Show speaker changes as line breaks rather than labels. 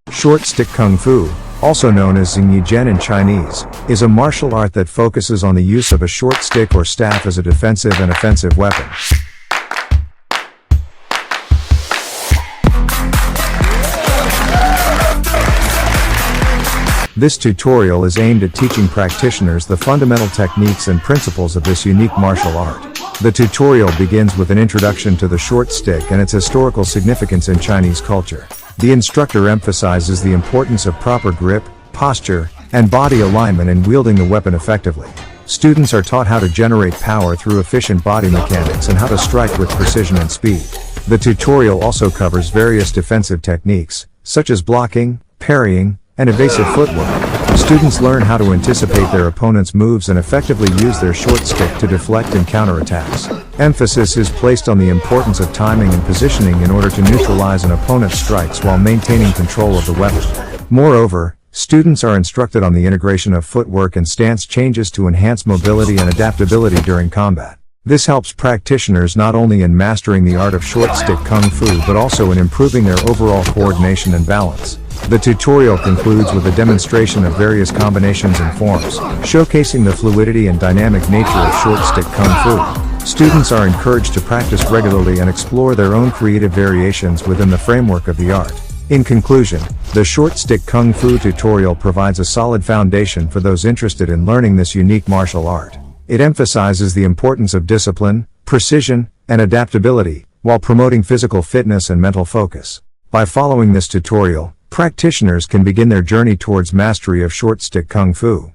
Short stick kung fu, also known as Xingyi Jian in Chinese, is a martial art that focuses on the use of a short stick or staff as a defensive and offensive weapon. This tutorial is aimed at teaching practitioners the fundamental techniques and principles of this unique martial art. The tutorial begins with an introduction to the short stick and its historical significance in Chinese culture. The instructor emphasizes the importance of proper grip, posture, and body alignment in wielding the weapon effectively. Students are taught how to generate power through efficient body mechanics and how to strike with precision and speed. The tutorial also covers various defensive techniques, such as blocking, parrying, and evasive footwork. Students learn how to anticipate their opponent's moves and effectively use their short stick to deflect and counter attacks. Emphasis is placed on the importance of timing and positioning in order to neutralize an opponent's strikes while maintaining control of the weapon. Moreover, students are instructed on the integration of footwork and stance changes to enhance mobility and adaptability during combat. This helps practitioners not only in mastering the art of short stick kung fu but also in improving their overall coordination and balance. The tutorial concludes with a demonstration of various combinations and forms, showcasing the fluidity and dynamic nature of short stick kung fu. Students are encouraged to practice regularly and explore their own creative variations within the framework of the art. In conclusion, the short stick kung fu tutorial provides a solid foundation for those interested in learning this unique martial art. It emphasizes the importance of discipline, precision, and adaptability, while promoting physical fitness and mental focus. By following this tutorial, practitioners can begin their journey towards mastery of short stick kung fu.